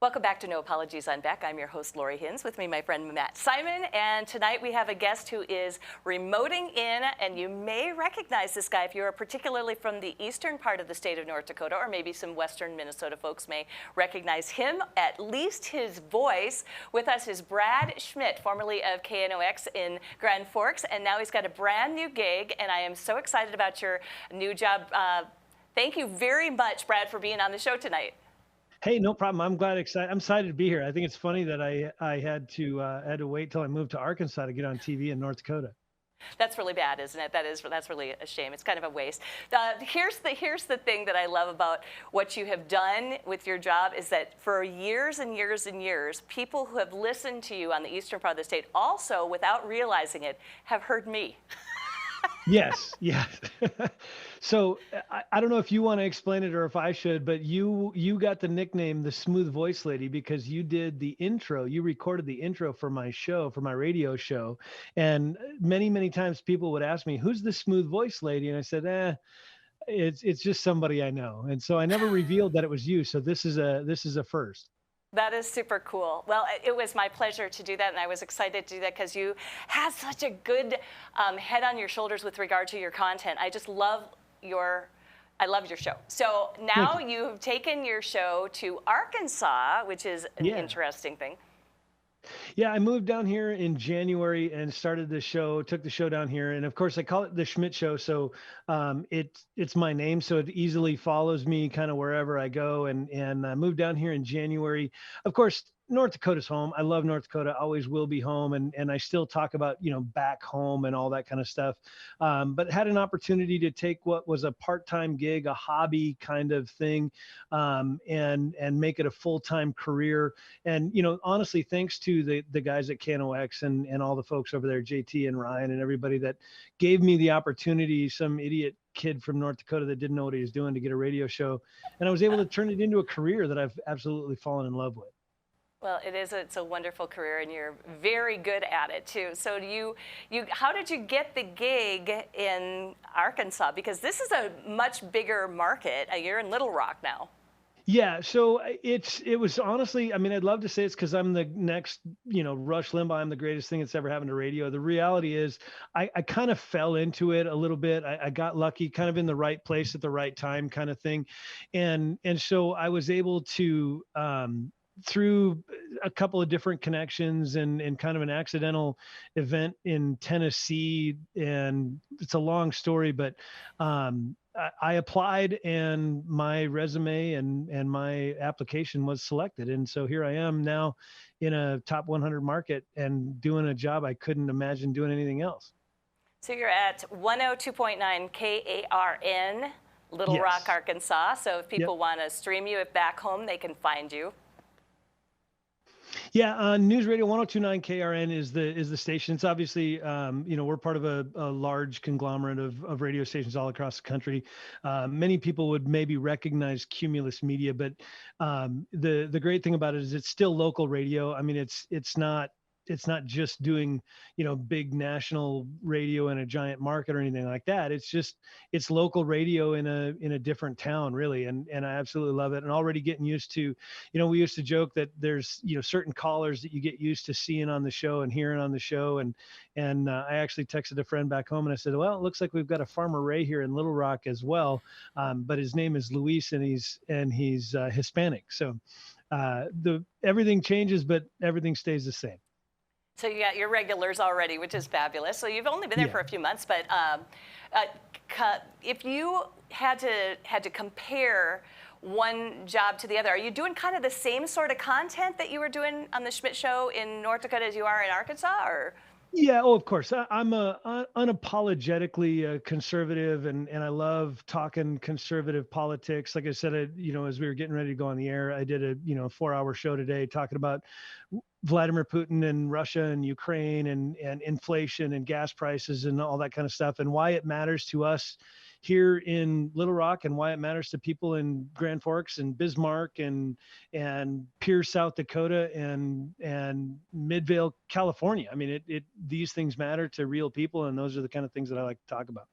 Welcome back to No Apologies on Beck. I'm your host, Lori Hins, with me, my friend Matt Simon. And tonight we have a guest who is remoting in, and you may recognize this guy if you are particularly from the eastern part of the state of North Dakota, or maybe some western Minnesota folks may recognize him, at least his voice. With us is Brad Schmidt, formerly of KNOX in Grand Forks, and now he's got a brand new gig, and I am so excited about your new job. Thank you very much, Brad, for being on the show tonight. Hey, no problem. I'm excited to be here. I think it's funny that I had to wait till I moved to Arkansas to get on TV in North Dakota. That's really bad, isn't it? That's really a shame. It's kind of a waste. Here's the thing that I love about what you have done with your job is that for years and years and years, people who have listened to you on the eastern part of the state also, without realizing it, have heard me. Yes, yes. So I don't know if you want to explain it or if I should, but you got the nickname the Smooth Voice Lady because you did the intro. You recorded the intro for my show, for my radio show, and many times people would ask me, "Who's the Smooth Voice Lady?" And I said, it's just somebody I know. And so I never revealed that it was you. So this is a first. That is super cool. Well, it was my pleasure to do that, and I was excited to do that because you have such a good head on your shoulders with regard to your content. I just love your show. So now you've taken your show to Arkansas, which is an interesting thing. Yeah, I moved down here in January and started the show, took the show down here. And of course I call it the Schmidt Show. So it's my name. So it easily follows me kind of wherever I go. And I moved down here in January. Of course, North Dakota's home. I love North Dakota, always will be home. And I still talk about, back home and all that kind of stuff. But had an opportunity to take what was a part-time gig, a hobby kind of thing, and make it a full-time career. And, honestly, thanks to the guys at KNOX and all the folks over there, JT and Ryan and everybody that gave me the opportunity, some idiot kid from North Dakota that didn't know what he was doing, to get a radio show. And I was able to turn it into a career that I've absolutely fallen in love with. Well, it's a wonderful career, and you're very good at it too. So how did you get the gig in Arkansas? Because this is a much bigger market. You're in Little Rock now. Yeah, so it was honestly, I mean, I'd love to say it's because I'm the next, Rush Limbaugh. I'm the greatest thing that's ever happened to radio. The reality is I kind of fell into it a little bit. I got lucky, kind of in the right place at the right time kind of thing. And so I was able to, through a couple of different connections and kind of an accidental event in Tennessee. And it's a long story, but I applied and my resume and my application was selected. And so here I am now in a top 100 market and doing a job I couldn't imagine doing anything else. So you're at 102.9 KARN, Little Rock, Arkansas. So if people want to stream you back home, they can find you. Yeah, News Radio 102.9 KRN is the station. It's obviously, we're part of a large conglomerate of radio stations all across the country. Many people would maybe recognize Cumulus Media, but the great thing about it is it's still local radio. I mean, it's not just doing, big national radio in a giant market or anything like that. It's local radio in a different town, really. And I absolutely love it. And already getting used to, we used to joke that there's, certain callers that you get used to seeing on the show and hearing on the show. And I actually texted a friend back home and I said, well, it looks like we've got a Farmer Ray here in Little Rock as well. But his name is Luis and he's Hispanic. So everything changes, but everything stays the same. So you got your regulars already, which is fabulous. So you've only been there for a few months, but if you had to compare one job to the other, are you doing kind of the same sort of content that you were doing on the Schmidt Show in North Dakota as you are in Arkansas, or? Yeah. Oh, of course. I'm unapologetically conservative, and I love talking conservative politics. Like I said, as we were getting ready to go on the air, I did a 4-hour show today talking about Vladimir Putin and Russia and Ukraine and inflation and gas prices and all that kind of stuff, and why it matters to us here in Little Rock and why it matters to people in Grand Forks and Bismarck and Pierce, South Dakota and Midvale, California. I mean, these things matter to real people, and those are the kind of things that I like to talk about.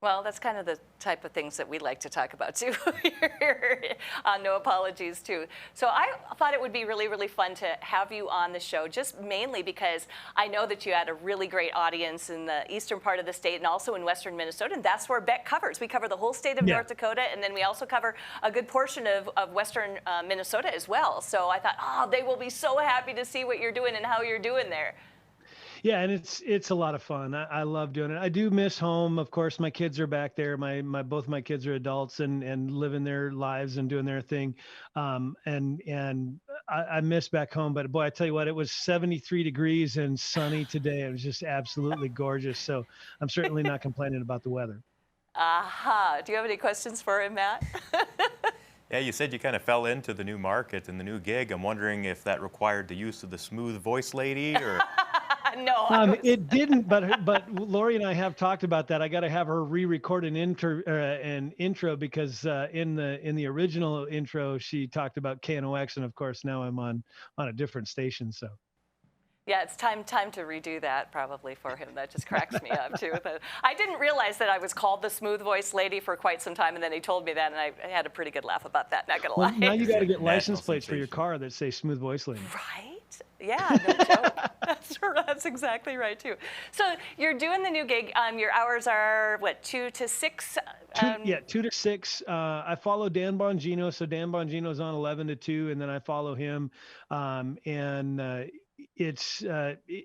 Well, that's kind of the type of things that we like to talk about too here on No Apologies too. So I thought it would be really, really fun to have you on the show, just mainly because I know that you had a really great audience in the eastern part of the state and also in western Minnesota, and that's where Beck covers. We cover the whole state of North Dakota, and then we also cover a good portion of western Minnesota as well. So I thought, oh, they will be so happy to see what you're doing and how you're doing there. Yeah, and it's a lot of fun. I love doing it. I do miss home. Of course, my kids are back there. Both my kids are adults and living their lives and doing their thing. And I miss back home. But boy, I tell you what, it was 73 degrees and sunny today. It was just absolutely gorgeous. So I'm certainly not complaining about the weather. Aha. Do you have any questions for him, Matt? Yeah, you said you kind of fell into the new market and the new gig. I'm wondering if that required the use of the smooth voice lady or... No, it didn't, but Lori and I have talked about that. I got to have her re-record an intro because in the original intro she talked about KNOX, and of course now I'm on a different station. So yeah, it's time to redo that probably for him. That just cracks me up too. I didn't realize that I was called the smooth voice lady for quite some time, and then he told me that, and I had a pretty good laugh about that. Not gonna lie. Now you got to get license plates for your car that say smooth voice lady. Right. Yeah, no joke. That's exactly right too. So you're doing the new gig. Your hours are what, 2 to 6? 2 to 6. I follow Dan Bongino, so Dan Bongino's on 11 to 2, and then I follow him. It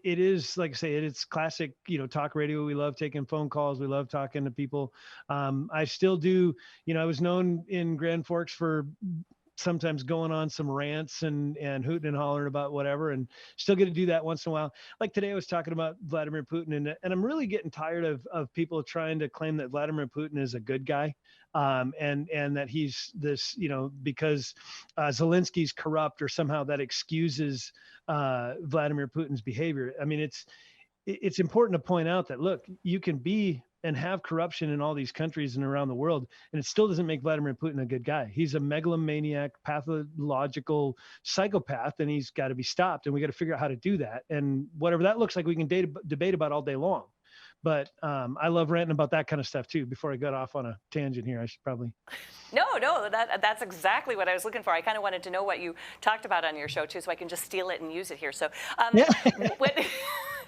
is like I say, it's classic, talk radio. We love taking phone calls. We love talking to people. I still do. I was known in Grand Forks for sometimes going on some rants and hooting and hollering about whatever, and still get to do that once in a while. Like today I was talking about Vladimir Putin, and I'm really getting tired of people trying to claim that Vladimir Putin is a good guy. And that he's this, because Zelensky's corrupt or somehow that excuses Vladimir Putin's behavior. I mean, it's important to point out that, look, you can be and have corruption in all these countries and around the world, and it still doesn't make Vladimir Putin a good guy. He's a megalomaniac, pathological psychopath, and he's got to be stopped, and we got to figure out how to do that. And whatever that looks like, we can debate about all day long. But I love ranting about that kind of stuff too. Before I got off on a tangent here, I should probably. No, that's exactly what I was looking for. I kind of wanted to know what you talked about on your show too, so I can just steal it and use it here. So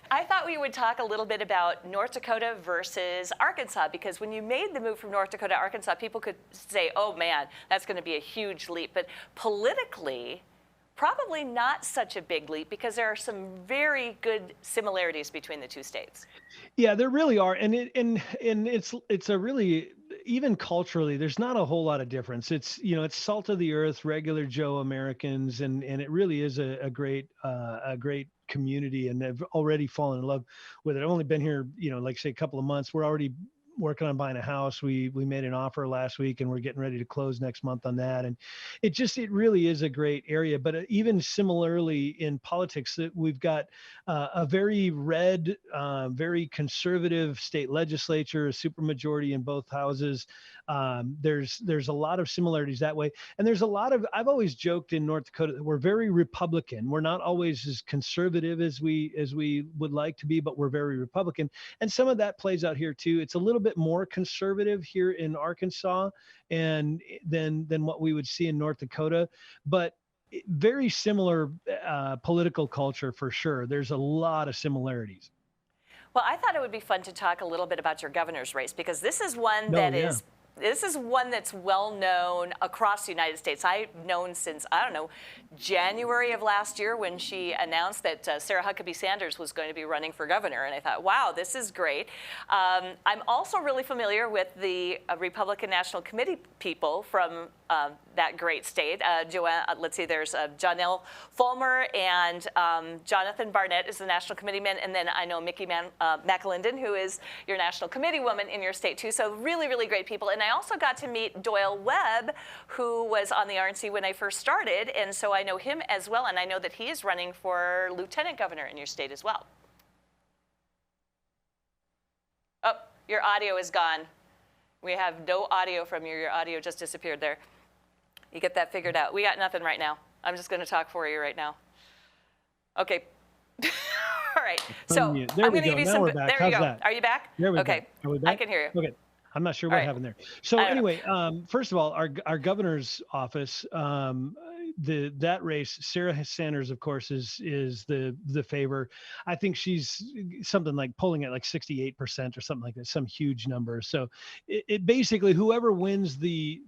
I thought we would talk a little bit about North Dakota versus Arkansas, because when you made the move from North Dakota to Arkansas, people could say, oh man, that's going to be a huge leap. But politically, probably not such a big leap, because there are some very good similarities between the two states. Yeah, there really are, and it's a really, even culturally, there's not a whole lot of difference. It's it's salt of the earth, regular Joe Americans, and it really is a great community, and they've already fallen in love with it. I've only been here, like say a couple of months. We're already working on buying a house. We made an offer last week, and we're getting ready to close next month on that. And it really is a great area. But even similarly in politics, that we've got a very red, very conservative state legislature, a supermajority in both houses. There's a lot of similarities that way. And there's a lot of, I've always joked in North Dakota that we're very Republican. We're not always as conservative as we would like to be, but we're very Republican. And some of that plays out here too. It's a little bit more conservative here in Arkansas and than what we would see in North Dakota, but very similar political culture for sure. There's a lot of similarities. Well, I thought it would be fun to talk a little bit about your governor's race, because this is one this is one that's well known across the United States. I've known since, I don't know, January of last year, when she announced that Sarah Huckabee Sanders was going to be running for governor. And I thought, wow, this is great. I'm also really familiar with the Republican National Committee people from that great state. Let's see, there's Janelle Fulmer and Jonathan Barnett is the National Committeeman. And then I know Mickey McAlinden, who is your National Committee woman in your state too. So really, really great people. And I also got to meet Doyle Webb, who was on the RNC when I first started. And so I know him as well. And I know that he is running for lieutenant governor in your state as well. Oh, your audio is gone. We have no audio from you. Your audio just disappeared there. You get that figured out. We got nothing right now. I'm just going to talk for you right now. Okay. All right. So I'm going to give you some. There you go. Are you back? There we go. Are we back? I can hear you. Okay. I'm not sure All what right. happened there. So I don't know. anyway, first of all, our governor's office, that race, Sarah Sanders, of course, is the favor. I think she's something like polling at like 68% or something like that, some huge number. So it basically, whoever wins the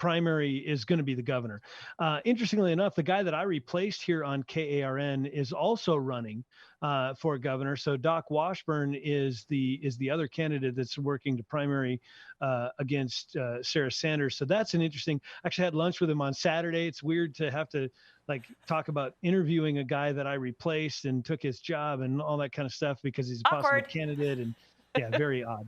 primary is going to be the governor. Interestingly enough, the guy that I replaced here on KARN is also running for governor. So Doc Washburn is the other candidate that's working to primary against Sarah Sanders. So that's an interesting. Actually, had lunch with him on Saturday. It's weird to have to like talk about interviewing a guy that I replaced and took his job and all that kind of stuff because he's a possible Awkward. candidate. And yeah, very odd.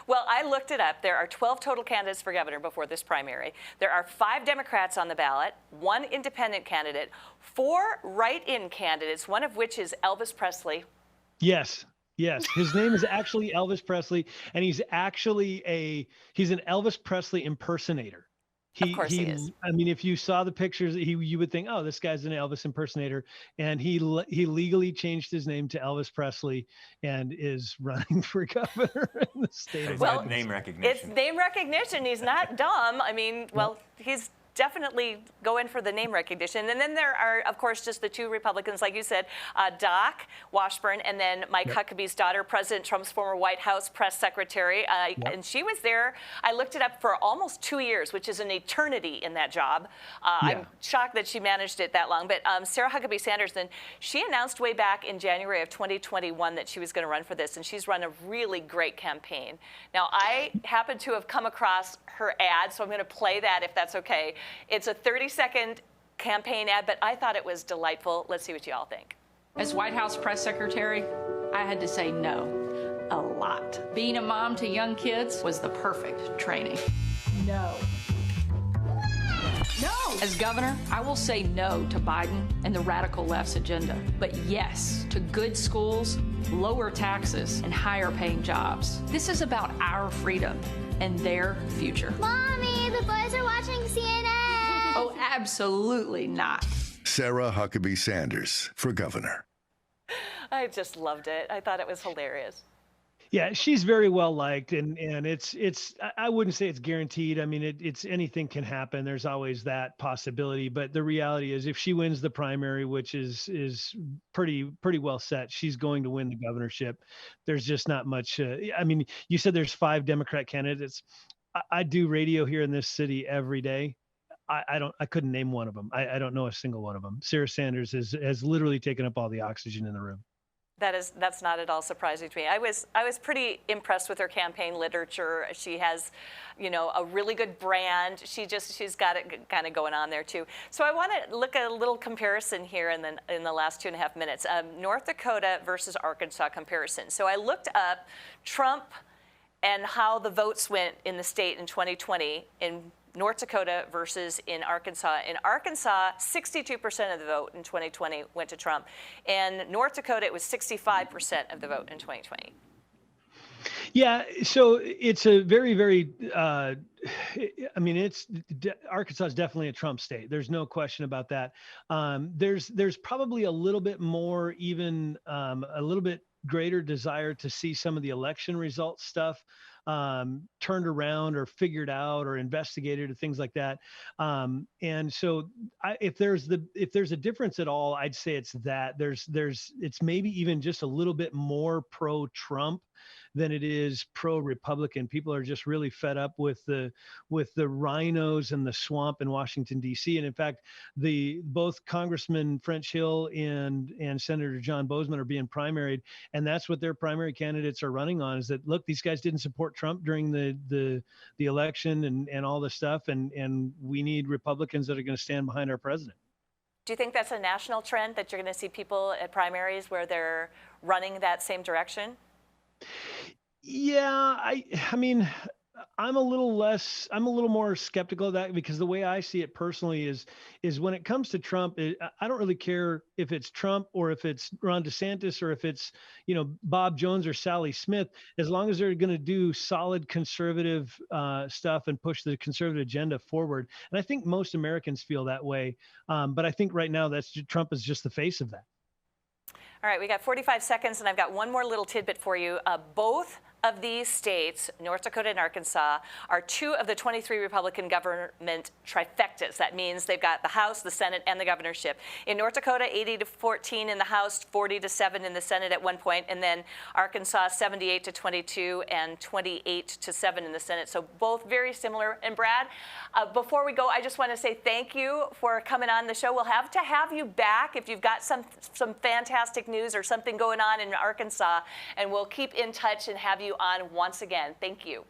Well, I looked it up. There are 12 total candidates for governor before this primary. There are 5 Democrats on the ballot, 1 independent candidate, 4 write-in candidates, one of which is Elvis Presley. Yes. His name is actually Elvis Presley, and he's an Elvis Presley impersonator. Of course he is. I mean, if you saw the pictures, you would think, oh, this guy's an Elvis impersonator, and he legally changed his name to Elvis Presley and is running for governor in the state of Well, name recognition. It's name recognition. He's not dumb. I mean, well, he's definitely going for the name recognition. And then there are, of course, just the 2 Republicans, like you said, Doc Washburn, and then Mike Huckabee's daughter, President Trump's former White House press secretary. And she was there, I looked it up, for almost 2 years, which is an eternity in that job. I'm shocked that she managed it that long. But Sarah Huckabee Sanders, then, she announced way back in January of 2021 that she was going to run for this, and she's run a really great campaign. Now, I happen to have come across her ad, so I'm going to play that if that's okay. It's a 30-second campaign ad, but I thought it was delightful. Let's see what you all think. As White House press secretary, I had to say no a lot. Being a mom to young kids was the perfect training. No. No! As governor, I will say no to Biden and the radical left's agenda, but yes to good schools, lower taxes, and higher paying jobs. This is about our freedom and their future. Mommy, the boys are watching CNN. Oh, absolutely not. Sarah Huckabee Sanders for governor. I just loved it. I thought it was hilarious. Yeah, she's very well liked, and it's I wouldn't say it's guaranteed. I mean, it's anything can happen. There's always that possibility, but the reality is, if she wins the primary, which is pretty well set, she's going to win the governorship. There's just not much. I mean, you said there's 5 Democrat candidates. I do radio here in this city every day. I couldn't name one of them. I don't know a single one of them. Sarah Sanders has literally taken up all the oxygen in the room. That's not at all surprising to me. I was pretty impressed with her campaign literature. She has, a really good brand. She's got it kind of going on there too. So I want to look at a little comparison here in the last 2.5 minutes. North Dakota versus Arkansas comparison. So I looked up Trump and how the votes went in the state in 2020 in North Dakota versus in Arkansas. In Arkansas, 62% of the vote in 2020 went to Trump. In North Dakota, it was 65% of the vote in 2020. Yeah, so it's a very, very, Arkansas is definitely a Trump state. There's no question about that. There's probably a little bit more, even a little bit greater desire to see some of the election results stuff turned around or figured out or investigated or things like that. And so if there's a difference at all, I'd say it's that it's maybe even just a little bit more pro-Trump than it is pro-Republican. People are just really fed up with the rhinos and the swamp in Washington, D.C. And in fact, both Congressman French Hill and Senator John Bozeman are being primaried, and that's what their primary candidates are running on, is that, look, these guys didn't support Trump during the election and all this stuff, and we need Republicans that are going to stand behind our president. Do you think that's a national trend, that you're going to see people at primaries where they're running that same direction? Yeah, I mean, I'm a little more skeptical of that, because the way I see it personally is when it comes to Trump, I don't really care if it's Trump or if it's Ron DeSantis or if it's, Bob Jones or Sally Smith, as long as they're going to do solid conservative stuff and push the conservative agenda forward. And I think most Americans feel that way. But I think right now Trump is just the face of that. All right, we got 45 seconds, and I've got one more little tidbit for you. Both of these states, North Dakota and Arkansas, are 2 of the 23 Republican government trifectas. That means they've got the House, the Senate, and the governorship. In North Dakota, 80-14 in the House, 40-7 in the Senate at one point, and then Arkansas, 78-22 and 28-7 in the Senate. So both very similar. And Brad, before we go, I just want to say thank you for coming on the show. We'll have to have you back if you've got some fantastic news or something going on in Arkansas, and we'll keep in touch and have you on once again. Thank you.